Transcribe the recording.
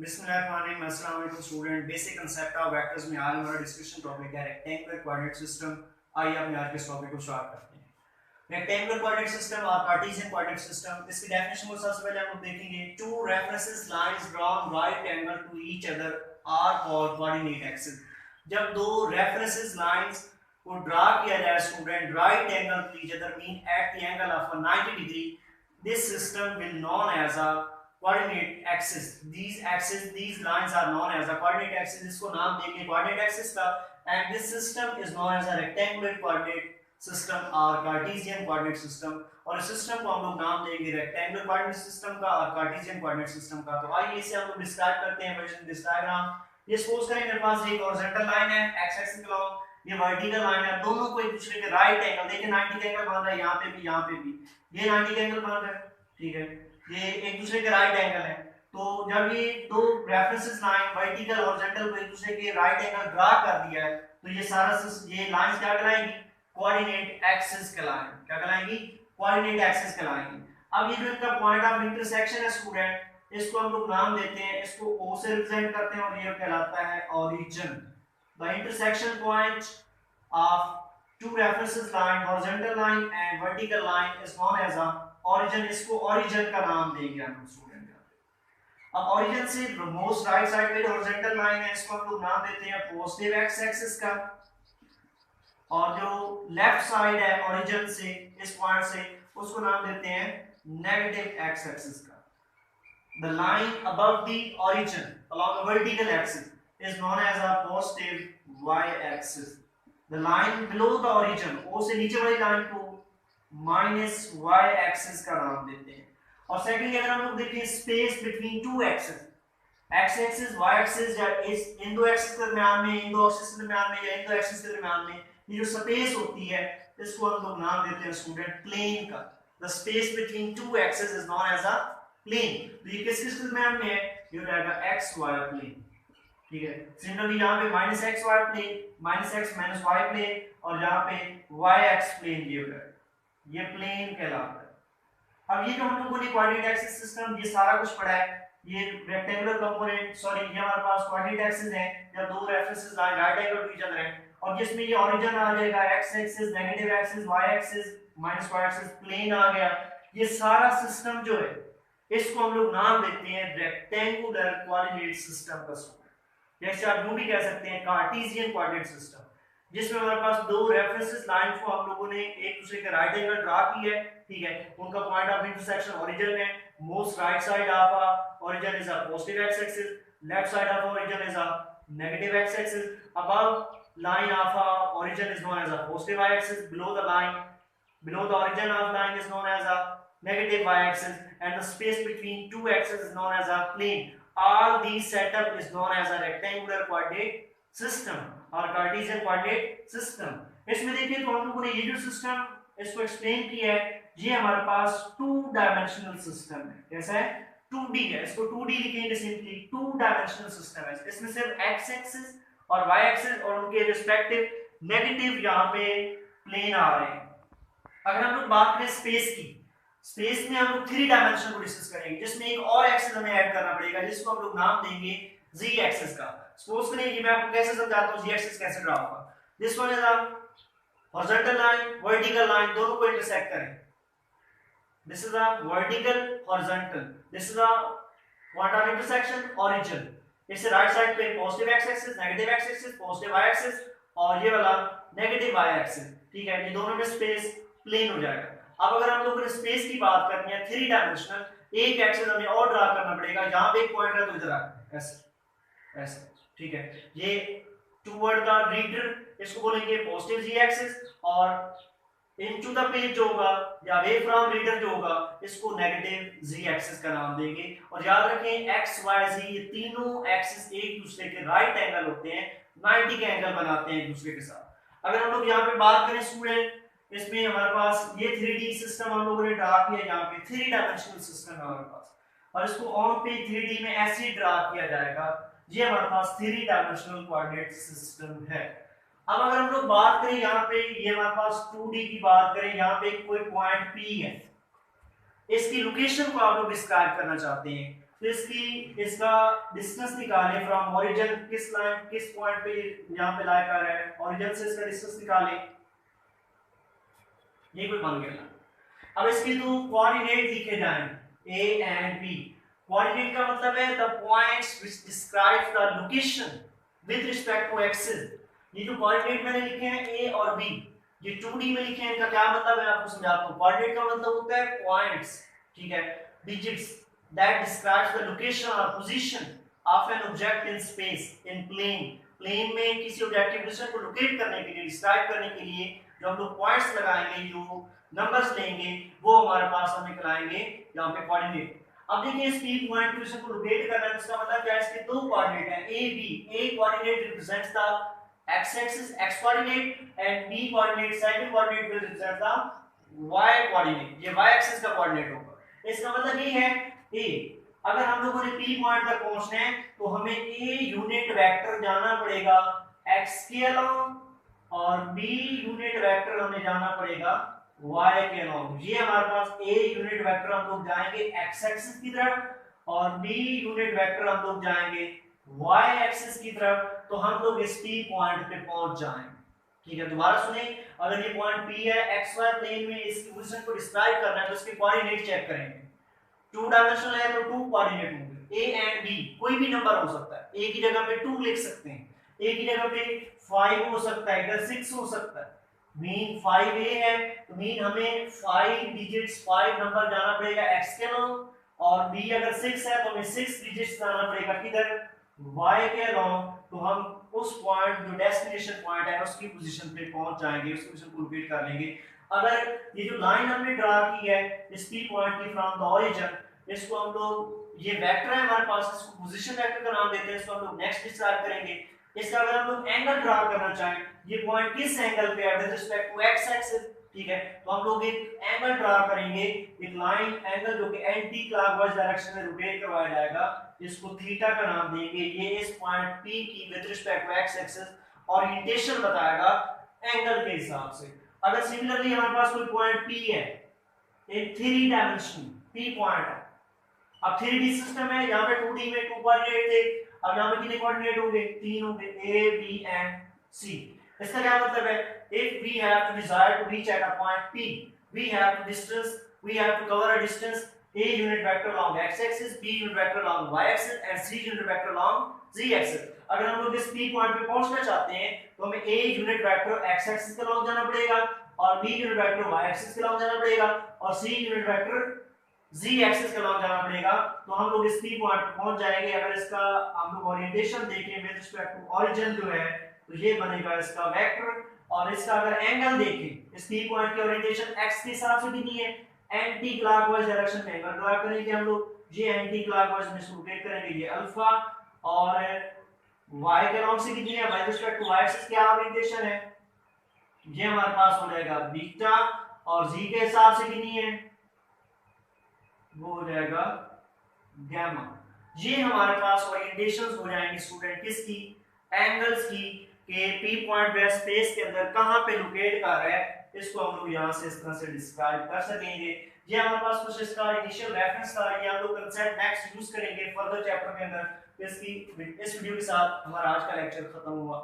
बिस्मिल्लाहिर्रहमानिर्रहीम। अस्सलाम वालेकुम student. Basic concept of vectors में आज हमारा डिस्कशन टॉपिक है रेक्टेंगुलर कोऑर्डिनेट सिस्टम। आइए अपने आज के इस टॉपिक को स्टार्ट करते हैं। रेक्टेंगुलर कोऑर्डिनेट सिस्टम और कार्टेशियन कोऑर्डिनेट सिस्टम, इसकी डेफिनेशन को सबसे पहले हम लोग देखेंगे। Two reference lines drawn right angle to each other are called coordinate axis. जब दो रेफरेंस लाइंस को ड्रा किया जाए student right angle to each other mean at the angle of 90 degree, this system will known as a coordinate axis. These lines are known as a coordinate axis. इसको नाम देंगे coordinate axis का। and this system is known as a rectangular coordinate system or Cartesian coordinate system। और इस system को हम लोग नाम देंगे rectangular coordinate system का और Cartesian coordinate system का। तो आइए इसे हम लोग डिस्क्राइब करते हैं version this diagram। ये सपोज करें मेरे पास एक horizontal line है x axis के along, ये वर्टिकल लाइन है, दोनों को एक दूसरे के राइट एंगल, देखिए 90 का एंगल बन रहा है यहाँ पे भी, यहाँ पे भी ये 90 का एंगल बन रहा है, ठीक है, ये एक दूसरे के राइट एंगल है। तो जब ये दो रेफरेंसेस लाइन वर्टिकल हॉरिजॉन्टल को एक दूसरे के राइट एंगल ड्रा कर दिया है, तो ये सारा ये लाइंस क्या कहलाएंगी? Coordinate axis कहलाएंगी। क्या कहलाएंगी? Coordinate axis कहलाएंगी। अब ये जो इनका पॉइंट ऑफ इंटरसेक्शन है स्टूडेंट, इसको हम लोग नाम देते हैं, इसको O से रिप्रेजेंट करते हैं और ये कहलाता है origin. The intersection point of two references line, horizontal line and vertical line is known as a origin। इसको origin का नाम देंगे हम स्टूडेंट। अब origin से मोस्ट राइट साइड पे horizontal line है, इसको हम लोग नाम देते हैं पॉजिटिव x एक्सिस का, और जो लेफ्ट साइड है origin से इस पॉइंट से, उसको नाम देते हैं नेगेटिव x एक्सिस का। The line above the origin along the vertical axis is known as a positive y-axis। The line below the origin, O से नीचे वाली लाइन को minus y-axis का नाम देते हैं। और सेकंडली अगर हम लोग देखें space between two axis, x axis y axis या इस इन दो एक्सिस के दरमियान में, इन दो एक्सिस के दरमियान में या इन दो एक्सिस के दरमियान में ये जो स्पेस होती है, इसको हम लोग नाम देते हैं स्टूडेंट प्लेन का। The space between two axes is known as a plane। तो ये किस किस के दरमियान में है? ये हो जाएगा x y प्लेन, ठीक है। सिमिलरली यहाँ पे minus x y plane, minus x minus y plane, और यहाँ पे वाई एक्स प्लेन ये हो जाएगा, ये प्लेन कहलाता है। अब ये जो हम लोगों ने कोऑर्डिनेट एक्सिस सिस्टम ये सारा कुछ पढ़ा है, ये रेक्टेंगुलर कंपोनेंट, सॉरी ये हमारे पास कोऑर्डिनेट एक्सिस है या दो references line right angle to each other है, और जिसमें ये ओरिजिन आ जाएगा x axis, negative axis, y axis, minus y axis, plane आ गया। ये सारा सिस्टम जो है इसको हम लोग नाम देते हैं रेक्टेंगुलर कोऑर्डिनेट सिस्टम का। जैसे आप यूं भी कह सकते हैं कार्टेशियन कोऑर्डिनेट सिस्टम, जिसमें हमारे पास दो रेफरेंसेस लाइन को हम लोगों ने एक दूसरे के राइट एंगल ड्रा की है, ठीक है, उनका पॉइंट ऑफ इंटरसेक्शन ओरिजिन है। Most right side of a origin is a positive x axis, left side of origin is a negative x axis, above line of origin is known as a positive y axis, below the origin of line is known as a negative y axis, and the space between two axes is known as a plane। all these setup is known as a rectangular coordinate system or Cartesian coordinate system। इसमें देखिए तो हम लोगों ने ये जो system इसको explain किया है, ये हमारे पास टू डायमेंशनल सिस्टम है। कैसा है? 2D है, इसको 2D लिखेंगे सिंपली, टू डायमेंशनल सिस्टम है। इसमें सिर्फ x एक्सिस और y एक्सिस और उनके रिस्पेक्टिव नेगेटिव यहाँ पे प्लेन आ रहे हैं। अगर हम लोग बात करें स्पेस की, स्पेस में हम लोग 3 डायमेंशन को डिस्कस करेंगे, जिसमें एक और एक्सिस हमें ऐड करना पड़ेगा, जिसको हम लोग नाम देंगे z एक्सिस का। सपोज करें ये मैं आपको कैसे समझाता हूँ z एक्सिस कैसे ड्रा होगा। This one is a horizontal line, vertical line, दोनों को इंटरसेक्ट करें। This is a vertical horizontal, this is a point of intersection origin. इससे राइट साइड पे positive x axis, negative x axis, positive y axis और ये वाला negative y axis, ठीक है, ये दोनों में स्पेस प्लेन हो जाएगा। अब अगर हम लोग ने स्पेस की बात करनी है 3 डायमेंशनल, एक एक्सिस हमें और ड्रा करना पड़ेगा। यहां पे एक पॉइंट है तो इधर आ ऐसे ऐसे, ठीक है, ये टुवर्ड द रीडर इसको बोलेंगे पॉजिटिव z एक्सिस, और इनटू द पेज जो होगा या अवे फ्रॉम रीडर जो होगा इसको नेगेटिव z एक्सिस का नाम देंगे। और याद रखें x y z ये तीनों एक्सिस एक दूसरे के राइट एंगल होते हैं, 90 के एंगल बनाते हैं एक दूसरे के साथ। अगर हम लोग यहाँ पे बात करें स्टूडेंट, इसमें हमारे पास ये 3D सिस्टम हम लोगों ने ड्रा किया, यहाँ पे 3 डायमेंशनल सिस्टम है हमारे पास, और इसको ऑन पे 3D में ऐसे ड्रा किया जाएगा। ये हमारे पास 3 डायमेंशनल कोऑर्डिनेट सिस्टम है। अब अगर हम लोग बात करें यहाँ पे, ये हमारे पास 2D की बात करें, यहाँ पे कोई पॉइंट P है, इसकी लोकेशन को आप लोग डिस्क्राइब करना चाहते हैं, तो इसका डिस्टेंस निकालें फ्रॉम ओरिजिन, किस लाइन किस पॉइंट पे यहाँ पे लाई कर रहा है, ओरिजिन से इसका डिस्टेंस निकालें, ये कोई बन गया। अब इसके दो कोऑर्डिनेट लिखे जाएंगे ए एंड बी। कोऑर्डिनेट का मतलब है the points which describe the location with respect to axis. ये जो कोऑर्डिनेट मैंने लिखे हैं ए और बी, ये 2D में लिखे हैं, इनका क्या मतलब है आपको समझाता हूं। कोऑर्डिनेट का मतलब होता है पॉइंट्स, ठीक है, digits that describes the location और position of an object in space in plane. Plane में किसी ऑब्जेक्ट की पोजीशन को लोकेट करने के लिए, डिस्क्राइब करने के लिए जो हम लोग पॉइंट्स लगाएंगे, जो नंबर्स लेंगे, वो हमारे पास हम निकल आएंगे यहाँ पे कोऑर्डिनेट। अब देखिए इस पी पॉइंट पोजीशन को लोकेट करना है, इसका मतलब क्या है, इसके दो कोऑर्डिनेट हैं a b. A coordinate represents the x axis x coordinate and b coordinate second coordinate will represent the y coordinate, ये y axis का कोऑर्डिनेट होगा। इसका मतलब ये है a, अगर हम लोगों ने p पॉइंट तक पहुंचना है तो हमें a यूनिट वेक्टर जाना पड़ेगा x के अलोंग और b यूनिट वेक्टर हमें जाना पड़ेगा y के अलोंग। ये हमारे पास a यूनिट वेक्टर हम लोग जाएंगे x एक्सिस की तरफ और b यूनिट वेक्टर हम लोग जाएंगे y एक्सिस की तरफ, तो हम लोग इस P पॉइंट पे पहुंच जाएंगे। ठीक है, दोबारा सुने, अगर ये पॉइंट P है, XY प्लेन में इसकी पोजीशन को डिस्क्राइब करना है तो इसके कोऑर्डिनेट चेक करेंगे। टू डायमेंशनल है तो टू कोऑर्डिनेट होंगे, A एंड B, कोई भी नंबर हो सकता है। A की जगह पे 2 लिख सकते हैं, A की जगह पे 5 हो सकता है, इधर 6 हो सकता है। मीन 5A है तो मीन हमें 5 डिजिट्स 5 नंबर जाना पड़ेगा x के अलोंग, और B अगर 6 है तो हमें 6 डिजिट्स जाना पड़ेगा किधर, y के अलोंग। तो हम उस पॉइंट जो डेस्टिनेशन पॉइंट है उसकी पोजीशन पे पहुंच जाएंगे, उस पोजीशन को लोकेट कर लेंगे। अगर ये जो लाइन हमने ड्रा की है इस P पॉइंट की फ्रॉम द ओरिजिन, इसको हम लोग, ये वेक्टर है हमारे पास, इसको पोजीशन वेक्टर का नाम देते हैं, इसको हम लोग नेक्स्ट डिस्क्राइब करेंगे। इसका अगर हम लोग एंगल ड्रा करना चाहें, ये पॉइंट किस एंगल पे है with respect to x axis, ठीक है, तो हम लोग एक एंगल ड्रा करेंगे, एक लाइन एंगल जो कि एंटी क्लॉकवाइज डायरेक्शन में रोटेट करवाया जाएगा, इसको थीटा का नाम देंगे। ये इस पॉइंट P की with respect to x axis orientation बताएगा एंगल के हिसाब से। अगर सिमिलरली हमारे पास कोई पॉइंट P है, एक 3 डायमेंशन P पॉइंट है, अब 3D सिस्टम है, यहाँ पे 2D में 2 कोऑर्डिनेट थे, अब यहाँ पे कितने कोऑर्डिनेट होंगे, 3 होंगे, A B and C। इसका क्या मतलब है, if we have to desire to reach at a point P, we have to cover a distance A unit vector along x axis, B unit vector along y axis and C unit vector along z axis। अगर हम लोग इस P point पे पहुंचना चाहते हैं तो हमें A unit vector x axis के along जाना पड़ेगा और B unit vector y axis के along जाना पड़ेगा और C unit vector z axis के along जाना पड़ेगा। तो हम लोग इस P पॉइंट पे पहुंच जाएंगे। अगर इसका हम लोग ओरिएंटेशन देखें विद रिस्पेक्ट टू ओरिजिन जो है, तो ये बनेगा इसका वेक्टर, और इसका अगर एंगल देखें, इस P पॉइंट की ओरिएंटेशन x के हिसाब से कितनी है, एंटी क्लॉकवाइज डायरेक्शन में एंगल ड्रा करेंगे हम लोग, ये एंटी क्लॉकवाइज में रोटेट करेंगे, ये अल्फा, और y के अलोंग से कितनी है, with respect to y axis क्या ओरिएंटेशन है, ये हमारे पास हो जाएगा बीटा, और z के हिसाब से कितनी है, वो हो जाएगा गामा। ये हमारे पास ओरिएंटेशंस हो जाएंगे स्टूडेंट किसकी, एंगल्स की, के P पॉइंट वे स्पेस के अंदर कहां पे लोकेट कर रहा है, इसको हम लोग यहां से इस तरह से डिस्क्राइब कर सकेंगे। ये हमारे पास कुछ इसका इनिशियल रेफरेंस था, ये हम लोग कांसेप्ट नेक्स्ट यूज करेंगे फर्दर चैप्टर के अंदर। इस वीडियो के साथ हमारा आज का लेक्चर खत्म हुआ।